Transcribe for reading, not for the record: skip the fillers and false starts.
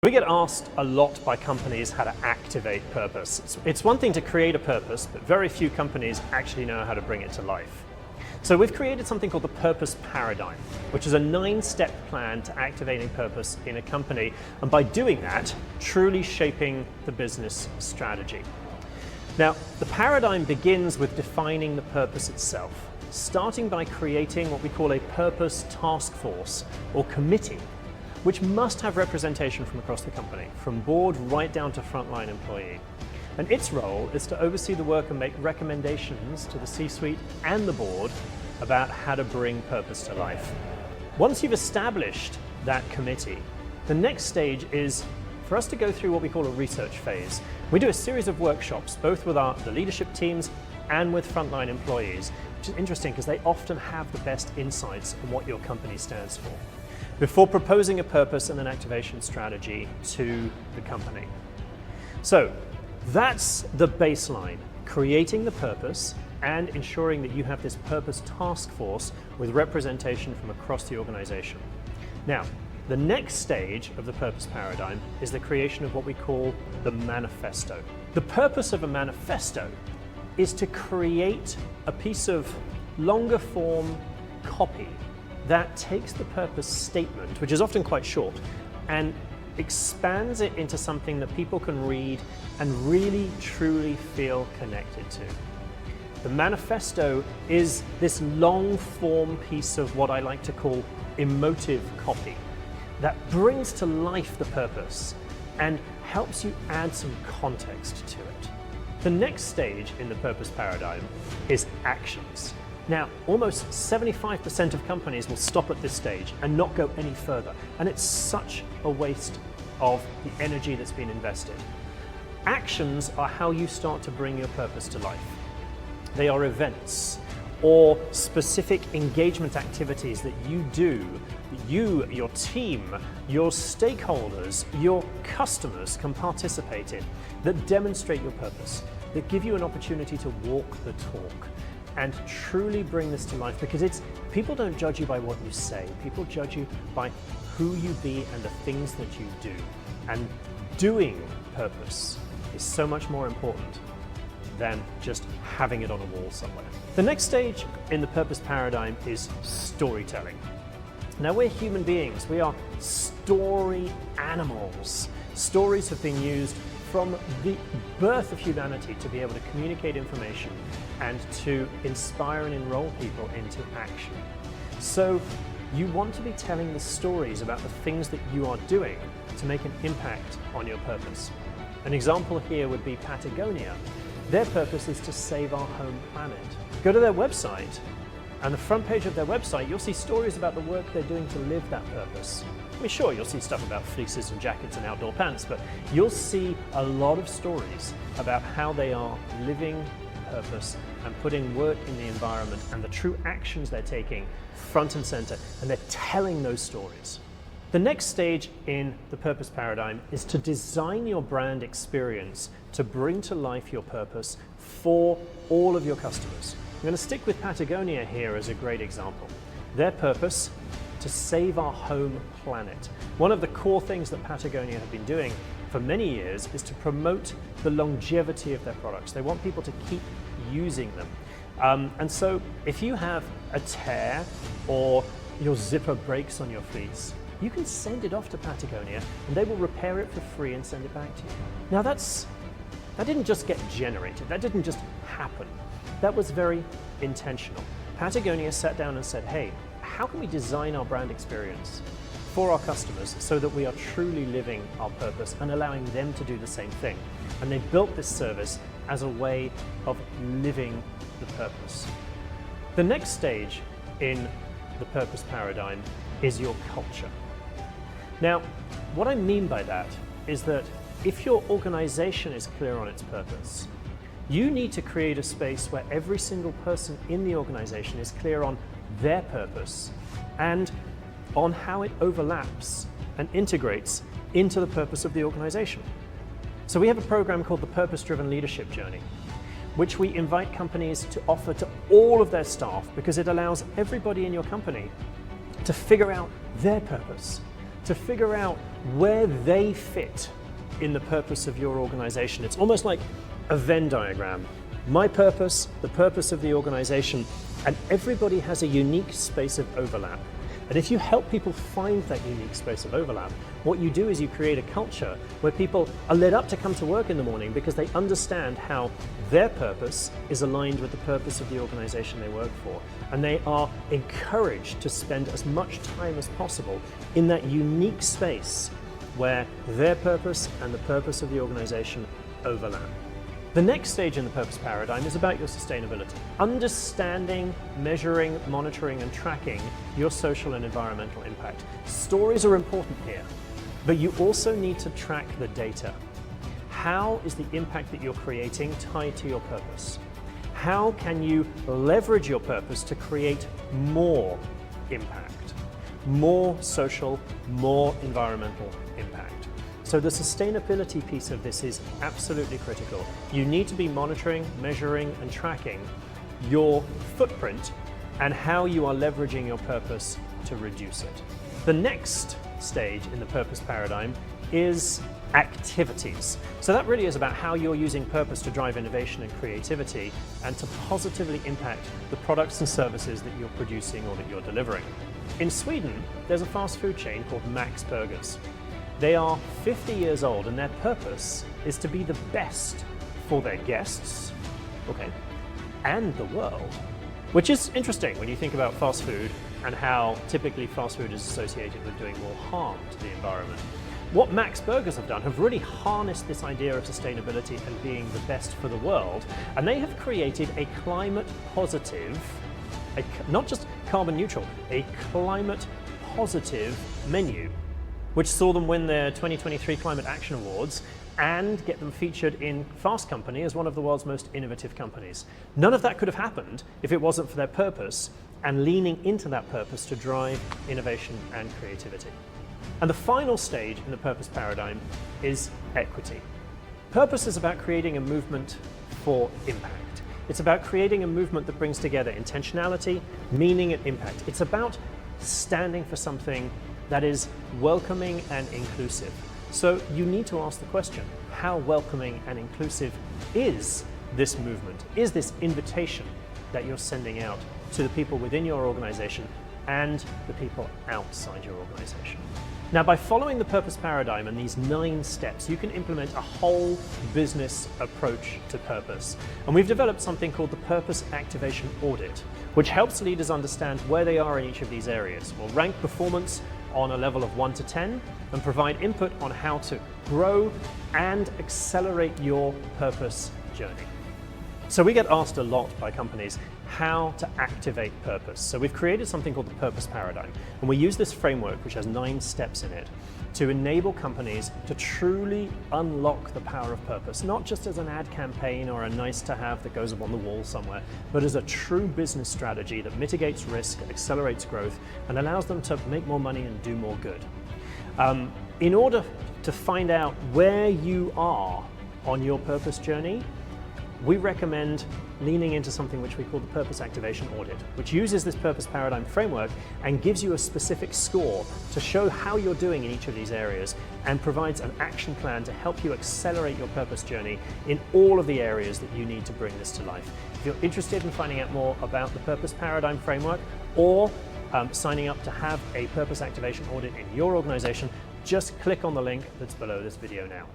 We get asked a lot by companies how to activate purpose. It's one thing to create a purpose, but very few companies actually know how to bring it to life. So we've created something called the Purpose Paradigm, which is a 9-step plan to activating purpose in a company, and by doing that, truly shaping the business strategy. Now, the paradigm begins with defining the purpose itself, starting by creating what we call a purpose task force or committee, which must have representation from across the company, from board right down to frontline employee. And its role is to oversee the work and make recommendations to the C-suite and the board about how to bring purpose to life. Once you've established that committee, the next stage is for us to go through what we call a research phase. We do a series of workshops, both with the leadership teams and with frontline employees, which is interesting because they often have the best insights on what your company stands for, before proposing a purpose and an activation strategy to the company. So that's the baseline, creating the purpose and ensuring that you have this purpose task force with representation from across the organization. Now, the next stage of the purpose paradigm is the creation of what we call the manifesto. The purpose of a manifesto is to create a piece of longer form copy that takes the purpose statement, which is often quite short, and expands it into something that people can read and really truly feel connected to. The manifesto is this long form piece of what I like to call emotive copy that brings to life the purpose and helps you add some context to it. The next stage in the purpose paradigm is actions. Now, almost 75% of companies will stop at this stage and not go any further, and it's such a waste of the energy that's been invested. Actions are how you start to bring your purpose to life. They are events or specific engagement activities that you do, you, your team, your stakeholders, your customers can participate in, that demonstrate your purpose, that give you an opportunity to walk the talk and truly bring this to life, because people don't judge you by what you say, people judge you by who you be and the things that you do. And doing purpose is so much more important than just having it on a wall somewhere. The next stage in the purpose paradigm is storytelling. Now, we're human beings, we are story animals. Stories have been used from the birth of humanity to be able to communicate information and to inspire and enroll people into action. So you want to be telling the stories about the things that you are doing to make an impact on your purpose. An example here would be Patagonia. Their purpose is to save our home planet. Go to their website, and the front page of their website, you'll see stories about the work they're doing to live that purpose. I mean, sure, you'll see stuff about fleeces and jackets and outdoor pants, but you'll see a lot of stories about how they are living purpose and putting work in the environment and the true actions they're taking front and center, and they're telling those stories. The next stage in the purpose paradigm is to design your brand experience to bring to life your purpose for all of your customers. I'm going to stick with Patagonia here as a great example. Their purpose, to save our home planet. One of the core things that Patagonia have been doing for many years is to promote the longevity of their products. They want people to keep using them. And so if you have a tear or your zipper breaks on your fleece, you can send it off to Patagonia and they will repair it for free and send it back to you. Now that didn't just get generated, that didn't just happen. That was very intentional. Patagonia sat down and said, hey, how can we design our brand experience for our customers so that we are truly living our purpose and allowing them to do the same thing? And they built this service as a way of living the purpose. The next stage in the purpose paradigm is your culture. Now, what I mean by that is that if your organization is clear on its purpose, you need to create a space where every single person in the organization is clear on their purpose and on how it overlaps and integrates into the purpose of the organization. So we have a program called the Purpose-Driven Leadership Journey, which we invite companies to offer to all of their staff because it allows everybody in your company to figure out their purpose, to figure out where they fit in the purpose of your organization. It's almost like a Venn diagram. My purpose, the purpose of the organization, and everybody has a unique space of overlap. And if you help people find that unique space of overlap, what you do is you create a culture where people are lit up to come to work in the morning because they understand how their purpose is aligned with the purpose of the organization they work for. And they are encouraged to spend as much time as possible in that unique space where their purpose and the purpose of the organization overlap. The next stage in the purpose paradigm is about your sustainability. Understanding, measuring, monitoring, and tracking your social and environmental impact. Stories are important here, but you also need to track the data. How is the impact that you're creating tied to your purpose? How can you leverage your purpose to create more impact? More social, more environmental impact. So the sustainability piece of this is absolutely critical. You need to be monitoring, measuring, and tracking your footprint and how you are leveraging your purpose to reduce it. The next stage in the purpose paradigm is activities. So that really is about how you're using purpose to drive innovation and creativity and to positively impact the products and services that you're producing or that you're delivering. In Sweden, there's a fast food chain called Max Burgers. They are 50 years old and their purpose is to be the best for their guests, and the world. Which is interesting when you think about fast food and how typically fast food is associated with doing more harm to the environment. What Max Burgers have done have really harnessed this idea of sustainability and being the best for the world, and they have created a climate positive, not just carbon neutral, a climate positive menu, which saw them win their 2023 Climate Action Awards and get them featured in Fast Company as one of the world's most innovative companies. None of that could have happened if it wasn't for their purpose and leaning into that purpose to drive innovation and creativity. And the final stage in the purpose paradigm is equity. Purpose is about creating a movement for impact. It's about creating a movement that brings together intentionality, meaning, and impact. It's about standing for something that is welcoming and inclusive. So you need to ask the question, how welcoming and inclusive is this movement? Is this invitation that you're sending out to the people within your organization and the people outside your organization? Now, by following the purpose paradigm and these 9 steps, you can implement a whole business approach to purpose. And we've developed something called the Purpose Activation Audit, which helps leaders understand where they are in each of these areas. We'll rank performance on a level of 1 to 10 and provide input on how to grow and accelerate your purpose journey. So we get asked a lot by companies how to activate purpose. So we've created something called the purpose paradigm, and we use this framework, which has 9 steps in it, to enable companies to truly unlock the power of purpose, not just as an ad campaign or a nice to have that goes up on the wall somewhere, but as a true business strategy that mitigates risk, accelerates growth, and allows them to make more money and do more good. In order to find out where you are on your purpose journey, we recommend leaning into something which we call the Purpose Activation Audit, which uses this purpose paradigm framework and gives you a specific score to show how you're doing in each of these areas and provides an action plan to help you accelerate your purpose journey in all of the areas that you need to bring this to life. If you're interested in finding out more about the Purpose Paradigm Framework or signing up to have a Purpose Activation Audit in your organization, just click on the link that's below this video now.